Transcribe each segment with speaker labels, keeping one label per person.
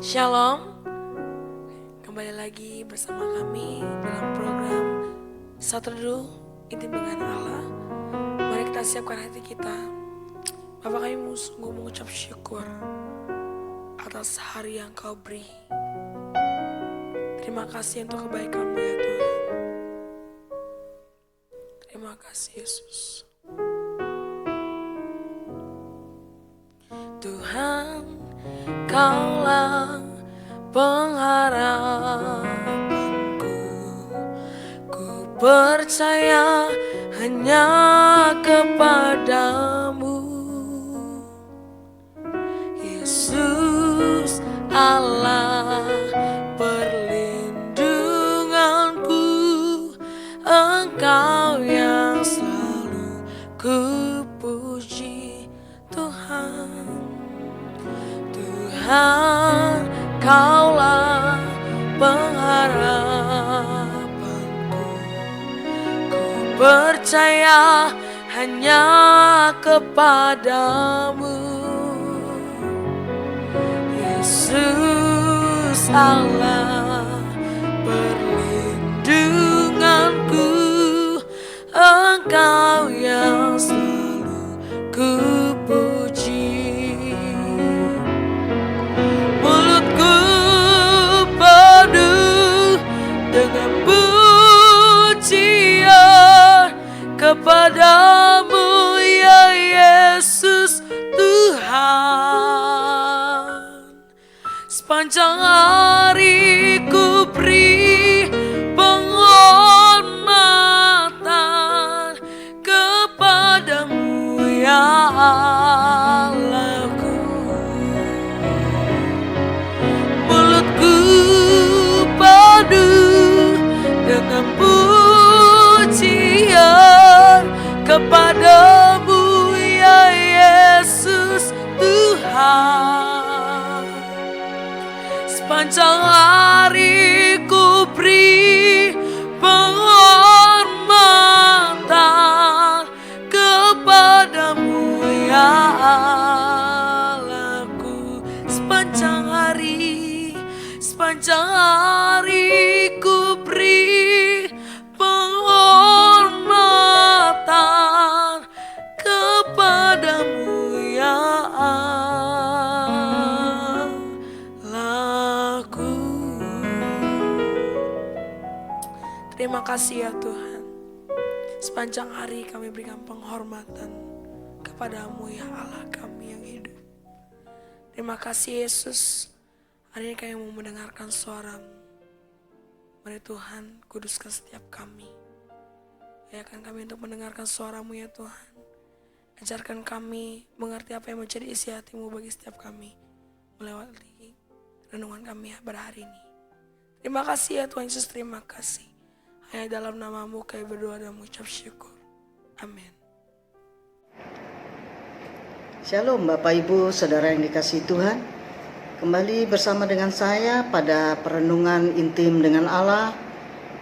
Speaker 1: Shalom, kembali lagi bersama kami dalam program Satu Teduh Intim dengan Allah. Mari kita siapkan hati kita. Bapak, kami sungguh mengucap syukur atas hari yang Kau beri. Terima kasih untuk kebaikan-Mu ya Tuhan. Terima kasih Yesus. Tuhan, Kaulah pengharapanku. Ku percaya hanya kepadamu, Yesus Allah perlindunganku. Engkau yang selalu ku puji. Tuhan, Kaulah pengharapanku. Ku percaya hanya kepadamu, Yesus Allah perlindunganku. Engkau yang selalu ku puji. Mulutku penuh dengan pujian kepadamu ya Yesus Tuhan. Sepanjang hari ku beri penghormatan kepadamu ya Allahku. Mulutku penuh dengan pujian kepadamu ya Yesus Tuhan. Sepanjang hari ku beri penghormatan kepadamu ya Allahku. Sepanjang hari ku beri penghormatan kepadamu ya Allahku. Terima kasih ya Tuhan. Sepanjang hari kami berikan penghormatan kepadamu ya Allah kami yang hidup. Terima kasih Yesus. Hari ini kami mau mendengarkan suara-Mu. Mari Tuhan kuduskan setiap kami. Ayakan kami untuk mendengarkan suara-Mu ya Tuhan. Ajarkan kami mengerti apa yang menjadi isi hati-Mu bagi setiap kami melewati renungan kami pada hari ini. Terima kasih ya Tuhan Yesus, terima kasih. Hanya dalam nama-Mu kami berdoa dan mengucap syukur. Amin.
Speaker 2: Shalom Bapak Ibu Saudara yang dikasihi Tuhan. Kembali bersama dengan saya pada perenungan intim dengan Allah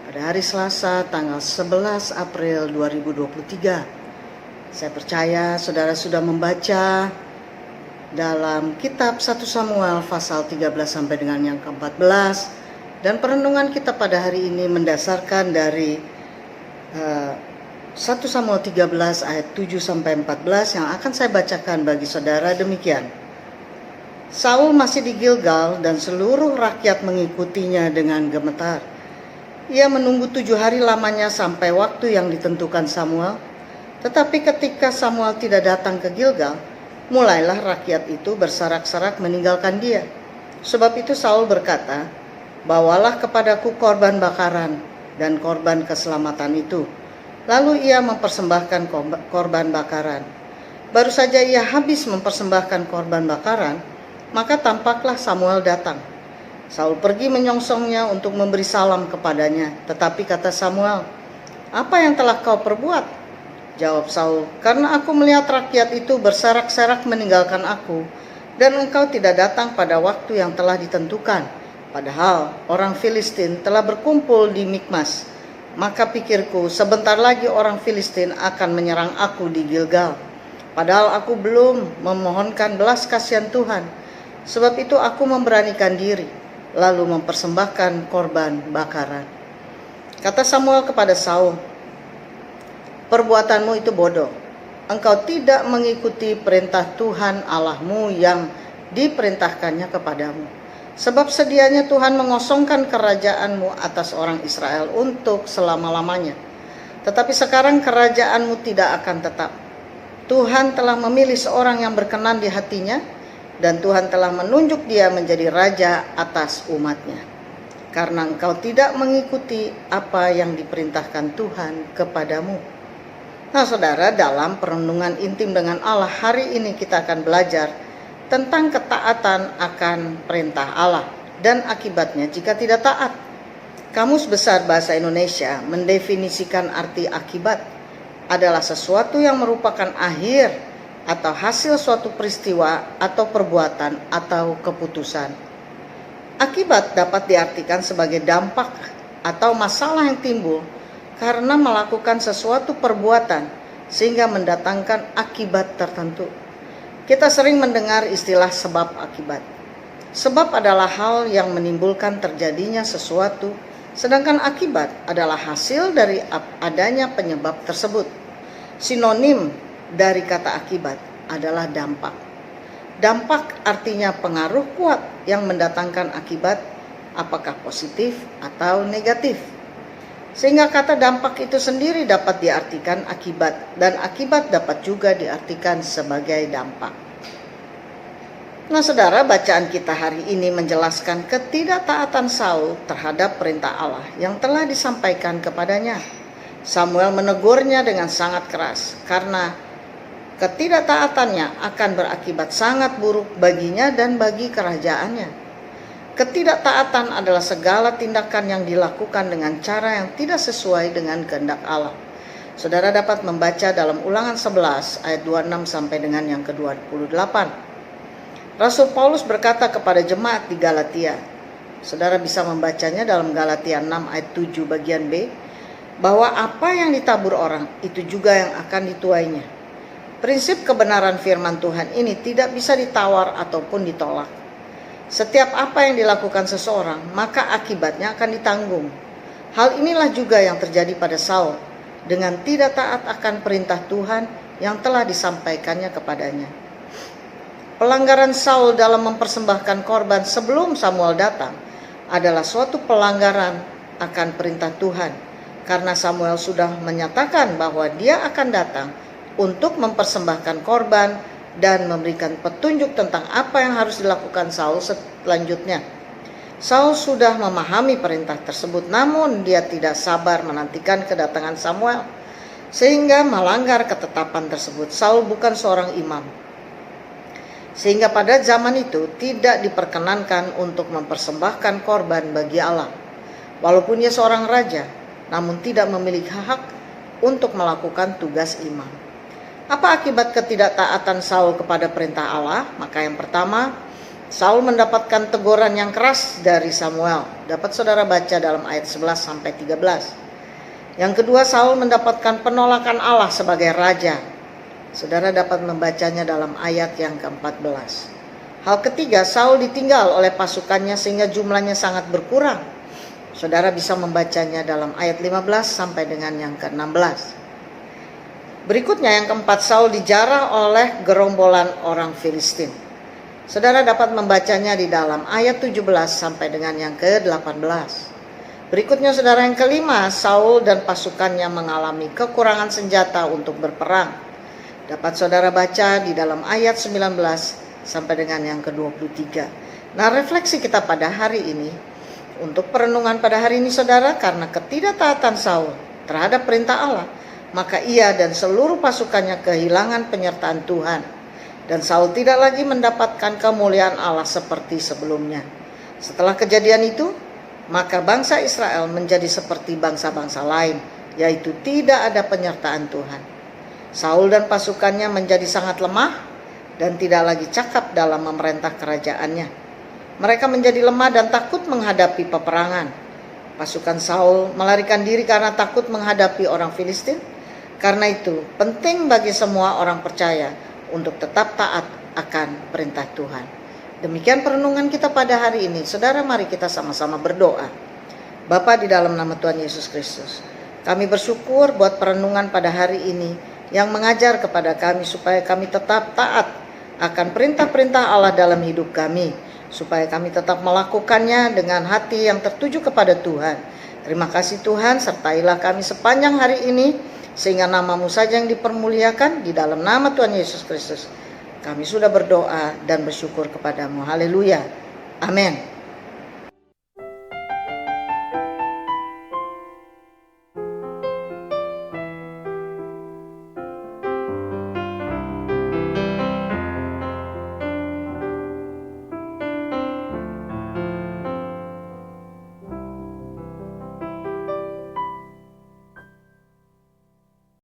Speaker 2: pada hari Selasa tanggal 11 April 2023. Saya percaya saudara sudah membaca dalam kitab 1 Samuel pasal 13 sampai dengan yang ke-14. Dan perenungan kita pada hari ini mendasarkan dari 1 Samuel 13 ayat 7 sampai 14 yang akan saya bacakan bagi saudara demikian. Saul masih di Gilgal dan seluruh rakyat mengikutinya dengan gemetar. Ia menunggu 7 hari lamanya sampai waktu yang ditentukan Samuel. Tetapi ketika Samuel tidak datang ke Gilgal, mulailah rakyat itu bersarak-sarak meninggalkan dia. Sebab itu Saul berkata, "Bawalah kepadaku korban bakaran dan korban keselamatan itu." Lalu ia mempersembahkan korban bakaran. Baru saja ia habis mempersembahkan korban bakaran, maka tampaklah Samuel datang. Saul pergi menyongsongnya untuk memberi salam kepadanya. Tetapi kata Samuel, "Apa yang telah kau perbuat?" Jawab Saul, "Karena aku melihat rakyat itu bersarak-sarak meninggalkan aku, dan engkau tidak datang pada waktu yang telah ditentukan. Padahal orang Filistin telah berkumpul di Mikmas. Maka pikirku, sebentar lagi orang Filistin akan menyerang aku di Gilgal. Padahal aku belum memohonkan belas kasihan Tuhan. Sebab itu aku memberanikan diri, lalu mempersembahkan korban bakaran. Kata Samuel kepada Saul, perbuatanmu itu bodoh. Engkau tidak mengikuti perintah Tuhan Allahmu yang diperintahkannya kepadamu. Sebab sedianya Tuhan mengosongkan kerajaanmu atas orang Israel untuk selama-lamanya. Tetapi sekarang kerajaanmu tidak akan tetap. Tuhan telah memilih seorang yang berkenan di hatinya, dan Tuhan telah menunjuk dia menjadi raja atas umatnya. Karena engkau tidak mengikuti apa yang diperintahkan Tuhan kepadamu. Nah saudara, dalam perenungan intim dengan Allah hari ini kita akan belajar tentang ketaatan akan perintah Allah dan akibatnya jika tidak taat. Kamus Besar Bahasa Indonesia mendefinisikan arti akibat adalah sesuatu yang merupakan akhir atau hasil suatu peristiwa atau perbuatan atau keputusan. Akibat dapat diartikan sebagai dampak atau masalah yang timbul karena melakukan sesuatu perbuatan sehingga mendatangkan akibat tertentu. Kita sering mendengar istilah sebab akibat. Sebab adalah hal yang menimbulkan terjadinya sesuatu, sedangkan akibat adalah hasil dari adanya penyebab tersebut. Sinonim dari kata akibat adalah dampak. Dampak artinya pengaruh kuat yang mendatangkan akibat, apakah positif atau negatif. Sehingga kata dampak itu sendiri dapat diartikan akibat, dan akibat dapat juga diartikan sebagai dampak. Nah saudara, bacaan kita hari ini menjelaskan ketidaktaatan Saul terhadap perintah Allah yang telah disampaikan kepadanya. Samuel menegurnya dengan sangat keras karena ketidaktaatannya akan berakibat sangat buruk baginya dan bagi kerajaannya. Ketiktaatan adalah segala tindakan yang dilakukan dengan cara yang tidak sesuai dengan kehendak Allah. Saudara dapat membaca dalam Ulangan 11 ayat 26 sampai dengan yang ke-28. Rasul Paulus berkata kepada jemaat di Galatia, saudara bisa membacanya dalam Galatia 6 ayat 7 bagian B, bahwa apa yang ditabur orang itu juga yang akan dituainya. Prinsip kebenaran firman Tuhan ini tidak bisa ditawar ataupun ditolak. Setiap apa yang dilakukan seseorang, maka akibatnya akan ditanggung. Hal inilah juga yang terjadi pada Saul dengan tidak taat akan perintah Tuhan yang telah disampaikannya kepadanya. Pelanggaran Saul dalam mempersembahkan korban sebelum Samuel datang adalah suatu pelanggaran akan perintah Tuhan, karena Samuel sudah menyatakan bahwa dia akan datang untuk mempersembahkan korban dan memberikan petunjuk tentang apa yang harus dilakukan Saul selanjutnya. Saul sudah memahami perintah tersebut, namun dia tidak sabar menantikan kedatangan Samuel, sehingga melanggar ketetapan tersebut. Saul bukan seorang imam, sehingga pada zaman itu tidak diperkenankan untuk mempersembahkan korban bagi Allah. Walaupun dia seorang raja, namun tidak memiliki hak untuk melakukan tugas imam. Apa akibat ketidaktaatan Saul kepada perintah Allah? Maka yang pertama, Saul mendapatkan teguran yang keras dari Samuel. Dapat saudara baca dalam ayat 11 sampai 13. Yang kedua, Saul mendapatkan penolakan Allah sebagai raja. Saudara dapat membacanya dalam ayat yang ke-14. Hal ketiga, Saul ditinggal oleh pasukannya sehingga jumlahnya sangat berkurang. Saudara bisa membacanya dalam ayat 15 sampai dengan yang ke-16. Berikutnya yang keempat, Saul dijarah oleh gerombolan orang Filistin. Saudara dapat membacanya di dalam ayat 17 sampai dengan yang ke-18. Berikutnya saudara yang kelima, Saul dan pasukannya mengalami kekurangan senjata untuk berperang. Dapat saudara baca di dalam ayat 19 sampai dengan yang ke-23. Nah, refleksi kita pada hari ini, untuk perenungan pada hari ini saudara, karena ketidaktaatan Saul terhadap perintah Allah, maka ia dan seluruh pasukannya kehilangan penyertaan Tuhan. Dan Saul tidak lagi mendapatkan kemuliaan Allah seperti sebelumnya. Setelah kejadian itu, maka bangsa Israel menjadi seperti bangsa-bangsa lain, yaitu tidak ada penyertaan Tuhan. Saul dan pasukannya menjadi sangat lemah dan tidak lagi cakap dalam memerintah kerajaannya. Mereka menjadi lemah dan takut menghadapi peperangan. Pasukan Saul melarikan diri karena takut menghadapi orang Filistin. Karena itu, penting bagi semua orang percaya untuk tetap taat akan perintah Tuhan. Demikian perenungan kita pada hari ini. Saudara, mari kita sama-sama berdoa. Bapa, di dalam nama Tuhan Yesus Kristus, kami bersyukur buat perenungan pada hari ini yang mengajar kepada kami supaya kami tetap taat akan perintah-perintah Allah dalam hidup kami, supaya kami tetap melakukannya dengan hati yang tertuju kepada Tuhan. Terima kasih Tuhan, sertailah kami sepanjang hari ini, sehingga nama-Mu saja yang dipermuliakan. Di dalam nama Tuhan Yesus Kristus kami sudah berdoa dan bersyukur kepadamu. Haleluya. Amin.